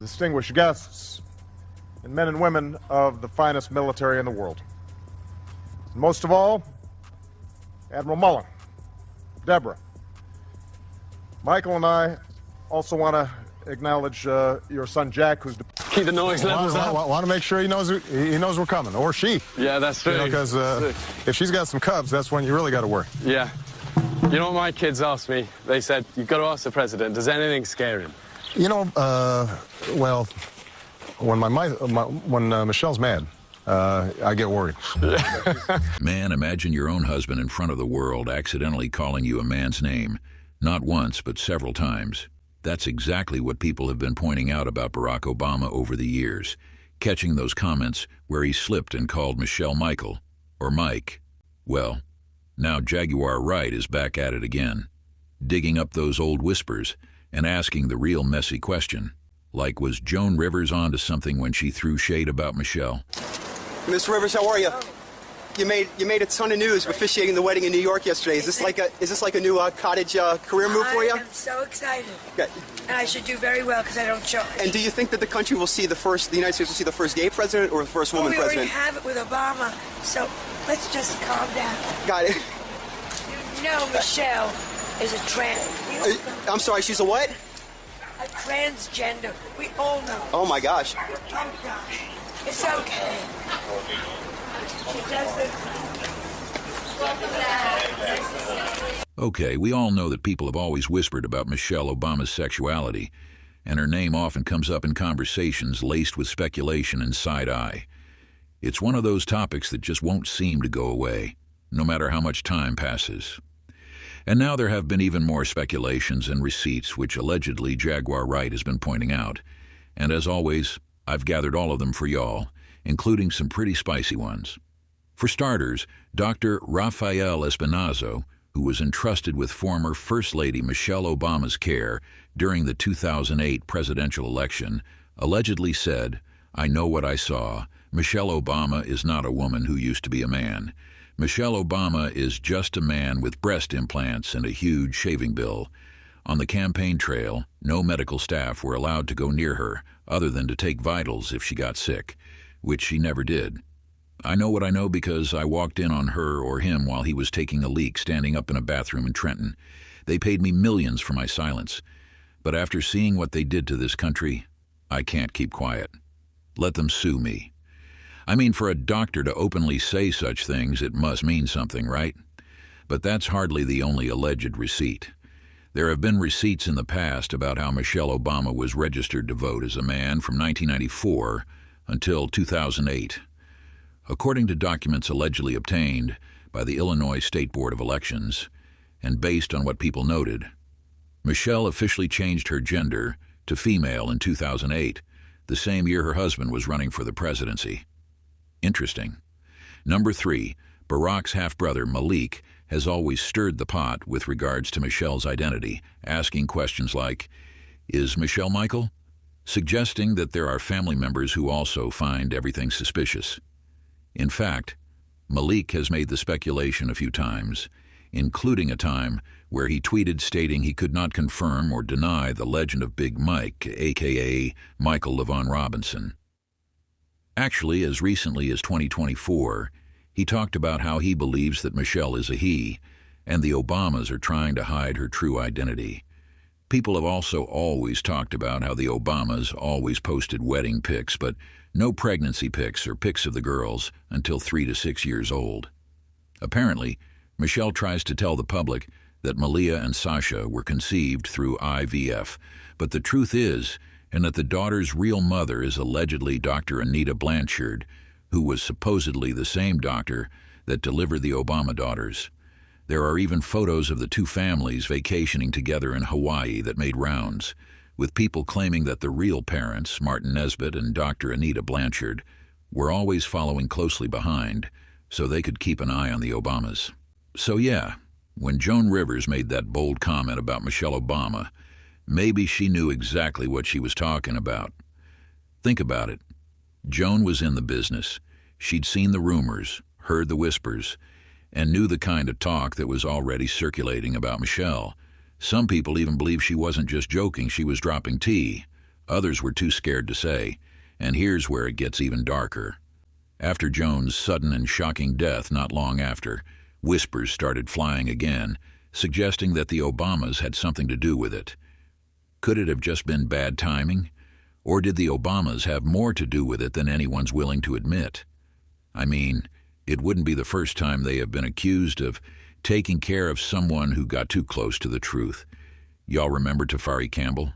distinguished guests, and men and women of the finest military in the world. And most of all, Admiral Mullen, Deborah. Michael and I also want to acknowledge your son Jack, who's keep the noise levels up. Want to make sure he knows we're coming, or she. Yeah, that's true. Because if she's got some cubs, that's when you really got to worry. Yeah. You know what my kids asked me? They said, "You've got to ask the president. Does anything scare him?" You know, well, when Michelle's mad, I get worried. Man, imagine your own husband in front of the world accidentally calling you a man's name. Not once, but several times. That's exactly what people have been pointing out about Barack Obama over the years, catching those comments where he slipped and called Michelle Michael, or Mike. Well, now Jaguar Wright is back at it again, digging up those old whispers and asking the real messy question, like was Joan Rivers onto something when she threw shade about Michelle? Miss Rivers, how are you? You made a ton of news officiating the wedding in New York yesterday. Is this like a new cottage career move for you? I'm so excited. Okay. And I should do very well because I don't charge. And do you think that the United States will see the first gay president or the first woman president? We already have it with Obama, so let's just calm down. Got it. You know Michelle is a I'm sorry, she's a what? A transgender. We all know. Oh my gosh. Oh gosh. It's okay. Okay, we all know that people have always whispered about Michelle Obama's sexuality, and her name often comes up in conversations laced with speculation and side-eye. It's one of those topics that just won't seem to go away, no matter how much time passes. And now there have been even more speculations and receipts which allegedly Jaguar Wright has been pointing out. And as always, I've gathered all of them for y'all, including some pretty spicy ones. For starters, Dr. Rafael Espinazo, who was entrusted with former First Lady Michelle Obama's care during the 2008 presidential election, allegedly said, "I know what I saw. Michelle Obama is not a woman who used to be a man. Michelle Obama is just a man with breast implants and a huge shaving bill. On the campaign trail, no medical staff were allowed to go near her, other than to take vitals if she got sick, which she never did. I know what I know because I walked in on her or him while he was taking a leak standing up in a bathroom in Trenton. They paid me millions for my silence. But after seeing what they did to this country, I can't keep quiet. Let them sue me." I mean, for a doctor to openly say such things, it must mean something, right? But that's hardly the only alleged receipt. There have been receipts in the past about how Michelle Obama was registered to vote as a man from 1994 until 2008. According to documents allegedly obtained by the Illinois State Board of Elections, and based on what people noted, Michelle officially changed her gender to female in 2008, the same year her husband was running for the presidency. Interesting. Number 3, Barack's half-brother Malik has always stirred the pot with regards to Michelle's identity, asking questions like, "Is Michelle Michael?" Suggesting that there are family members who also find everything suspicious. In fact, Malik has made the speculation a few times, including a time where he tweeted stating he could not confirm or deny the legend of Big Mike, a.k.a. Michael LaVaughn Robinson. Actually, as recently as 2024, he talked about how he believes that Michelle is a he, and the Obamas are trying to hide her true identity. People have also always talked about how the Obamas always posted wedding pics, but no pregnancy pics or pics of the girls until 3 to 6 years old. Apparently, Michelle tries to tell the public that Malia and Sasha were conceived through IVF, but the truth is, and that the daughter's real mother is allegedly Dr. Anita Blanchard, who was supposedly the same doctor that delivered the Obama daughters. There are even photos of the two families vacationing together in Hawaii that made rounds, with people claiming that the real parents, Martin Nesbitt and Dr. Anita Blanchard, were always following closely behind so they could keep an eye on the Obamas. So yeah, when Joan Rivers made that bold comment about Michelle Obama, maybe she knew exactly what she was talking about. Think about it. Joan was in the business. She'd seen the rumors, heard the whispers, and knew the kind of talk that was already circulating about Michelle. Some people even believe she wasn't just joking, she was dropping tea. Others were too scared to say, and here's where it gets even darker. After Jones' sudden and shocking death not long after, whispers started flying again, suggesting that the Obamas had something to do with it. Could it have just been bad timing? Or did the Obamas have more to do with it than anyone's willing to admit? I mean, it wouldn't be the first time they have been accused of taking care of someone who got too close to the truth. Y'all remember Tafari Campbell?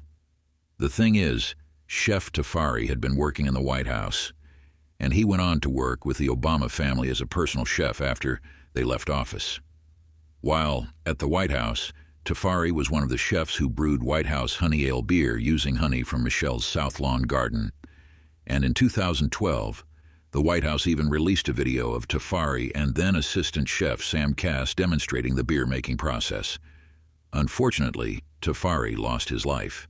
The thing is, Chef Tafari had been working in the White House, and he went on to work with the Obama family as a personal chef after they left office. While at the White House, Tafari was one of the chefs who brewed White House honey ale beer using honey from Michelle's South Lawn garden. And in 2012, the White House even released a video of Tafari and then assistant chef Sam Cass demonstrating the beer-making process. Unfortunately, Tafari lost his life.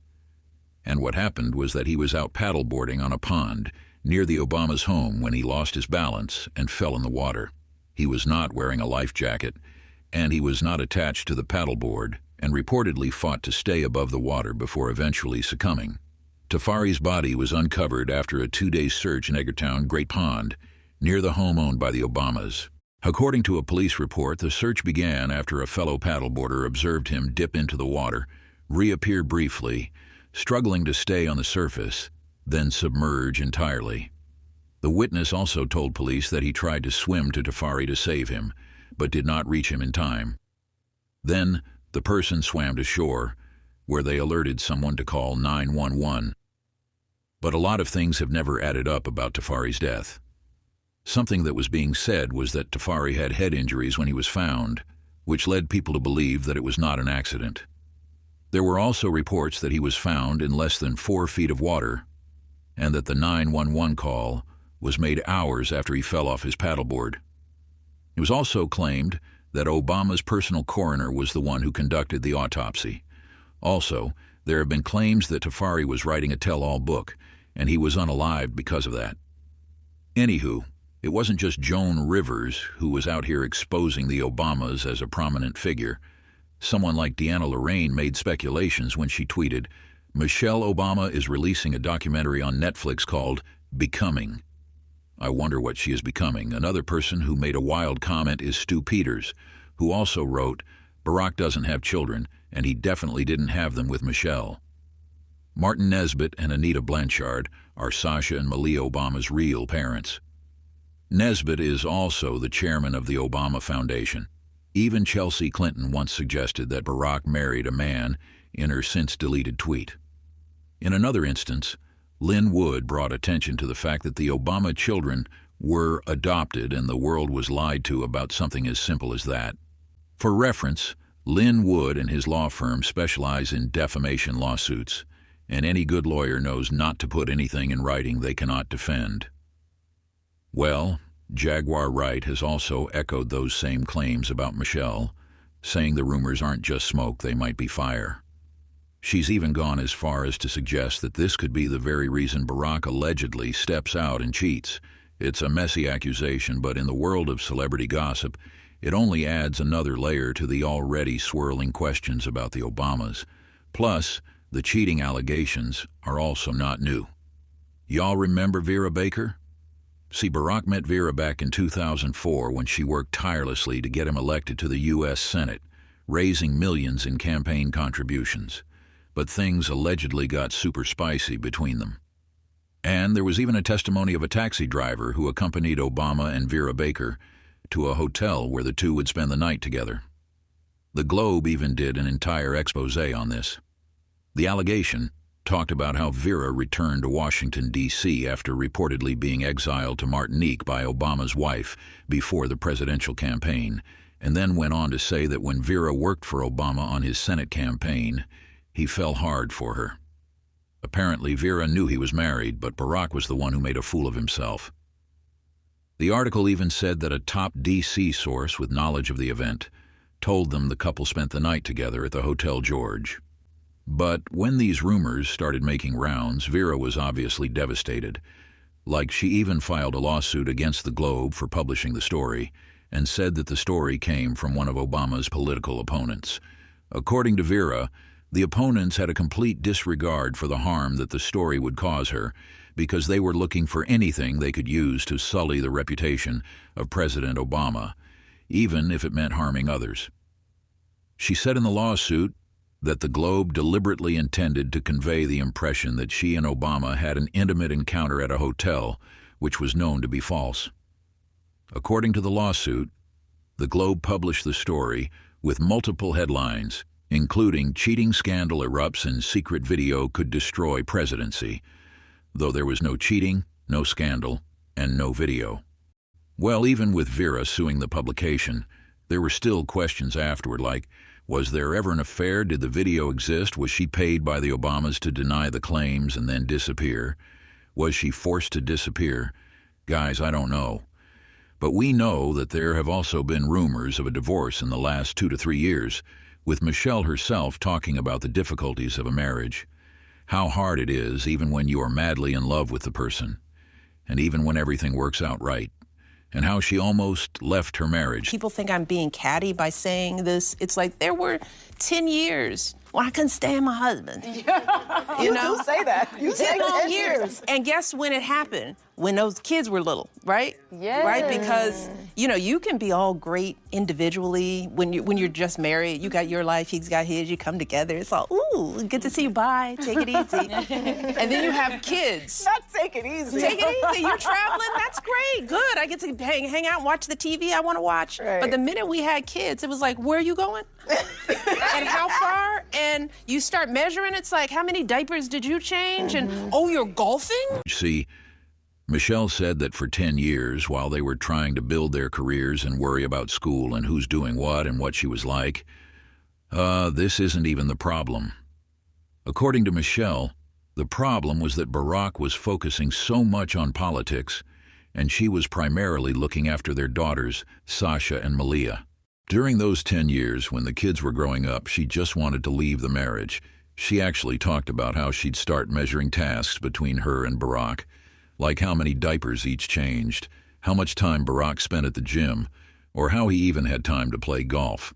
And what happened was that he was out paddleboarding on a pond near the Obama's home when he lost his balance and fell in the water. He was not wearing a life jacket, and he was not attached to the paddleboard, and reportedly fought to stay above the water before eventually succumbing. Tafari's body was uncovered after a 2-day search in Eggertown, Great Pond, near the home owned by the Obamas. According to a police report, the search began after a fellow paddleboarder observed him dip into the water, reappear briefly, struggling to stay on the surface, then submerge entirely. The witness also told police that he tried to swim to Tafari to save him, but did not reach him in time. Then, the person swam to shore, where they alerted someone to call 911. But a lot of things have never added up about Tafari's death. Something that was being said was that Tafari had head injuries when he was found, which led people to believe that it was not an accident. There were also reports that he was found in less than 4 feet of water, and that the 911 call was made hours after he fell off his paddleboard. It was also claimed that Obama's personal coroner was the one who conducted the autopsy. Also, there have been claims that Tafari was writing a tell-all book, and he was unalived because of that. Anywho, it wasn't just Joan Rivers who was out here exposing the Obamas as a prominent figure. Someone like Deanna Lorraine made speculations when she tweeted, "Michelle Obama is releasing a documentary on Netflix called Becoming." I wonder what she is becoming. Another person who made a wild comment is Stu Peters, who also wrote, "Barrack doesn't have children, and he definitely didn't have them with Michelle." Martin Nesbitt and Anita Blanchard are Sasha and Malia Obama's real parents. Nesbitt is also the chairman of the Obama Foundation. Even Chelsea Clinton once suggested that Barrack married a man in her since-deleted tweet. In another instance, Lynn Wood brought attention to the fact that the Obama children were adopted and the world was lied to about something as simple as that. For reference, Lynn Wood and his law firm specialize in defamation lawsuits, and any good lawyer knows not to put anything in writing they cannot defend. Well, Jaguar Wright has also echoed those same claims about Michelle, saying the rumors aren't just smoke, they might be fire. She's even gone as far as to suggest that this could be the very reason Barrack allegedly steps out and cheats. It's a messy accusation, but in the world of celebrity gossip, it only adds another layer to the already swirling questions about the Obamas. Plus, the cheating allegations are also not new. Y'all remember Vera Baker? See, Barrack met Vera back in 2004 when she worked tirelessly to get him elected to the U.S. Senate, raising millions in campaign contributions. But things allegedly got super spicy between them. And there was even a testimony of a taxi driver who accompanied Obama and Vera Baker to a hotel where the two would spend the night together. The Globe even did an entire expose on this. The allegation talked about how Vera returned to Washington, D.C. after reportedly being exiled to Martinique by Obama's wife before the presidential campaign, and then went on to say that when Vera worked for Obama on his Senate campaign, he fell hard for her. Apparently, Vera knew he was married, but Barrack was the one who made a fool of himself. The article even said that a top D.C. source with knowledge of the event told them the couple spent the night together at the Hotel George. But when these rumors started making rounds, Vera was obviously devastated. Like, she even filed a lawsuit against the Globe for publishing the story, and said that the story came from one of Obama's political opponents. According to Vera, The opponents had a complete disregard for the harm that the story would cause her, because they were looking for anything they could use to sully the reputation of President Obama, even if it meant harming others. She said in the lawsuit that the Globe deliberately intended to convey the impression that she and Obama had an intimate encounter at a hotel, which was known to be false. According to the lawsuit, the Globe published the story with multiple headlines, including "Cheating Scandal Erupts and Secret Video Could Destroy Presidency," though there was no cheating, no scandal, and no video. Well, even with Vera suing the publication, there were still questions afterward like, was there ever an affair? Did the video exist? Was she paid by the Obamas to deny the claims and then disappear? Was she forced to disappear? Guys, I don't know. But we know that there have also been rumors of a divorce in the last 2 to 3 years, with Michelle herself talking about the difficulties of a marriage, how hard it is even when you are madly in love with the person, and even when everything works out right, and how she almost left her marriage. People think I'm being catty by saying this. It's like there were 10 years when I couldn't stand my husband. You know? do say that. You say 10 years. And guess when it happened? When those kids were little, right? Yeah. Right? Because, you know, you can be all great individually when you're just married. You got your life, he's got his, you come together. It's all, ooh, good to see you, bye, take it easy. And then you have kids. Not take it easy. Take it easy, you're traveling, that's great, good. I get to hang out and watch the TV I want to watch. Right. But the minute we had kids, it was like, where are you going? And how far? And you start measuring, it's like, how many diapers did you change? And, oh, you're golfing? See, Michelle said that for 10 years, while they were trying to build their careers and worry about school and who's doing what and what she was like, this isn't even the problem. According to Michelle, the problem was that Barrack was focusing so much on politics, and she was primarily looking after their daughters, Sasha and Malia. During those 10 years, when the kids were growing up, she just wanted to leave the marriage. She actually talked about how she'd start measuring tasks between her and Barrack, like how many diapers each changed, how much time Barrack spent at the gym, or how he even had time to play golf.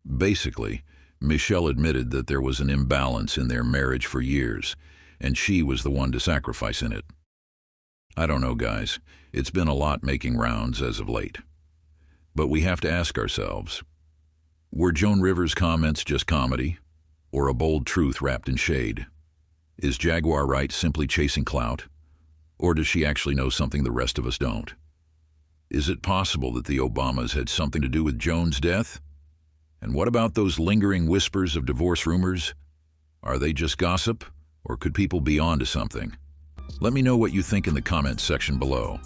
Basically, Michelle admitted that there was an imbalance in their marriage for years, and she was the one to sacrifice in it. I don't know, guys. It's been a lot making rounds as of late. But we have to ask ourselves, were Joan Rivers' comments just comedy, or a bold truth wrapped in shade? Is Jaguar Wright simply chasing clout? Or does she actually know something the rest of us don't? Is it possible that the Obamas had something to do with Joan's death? And what about those lingering whispers of divorce rumors? Are they just gossip, or could people be onto something? Let me know what you think in the comments section below.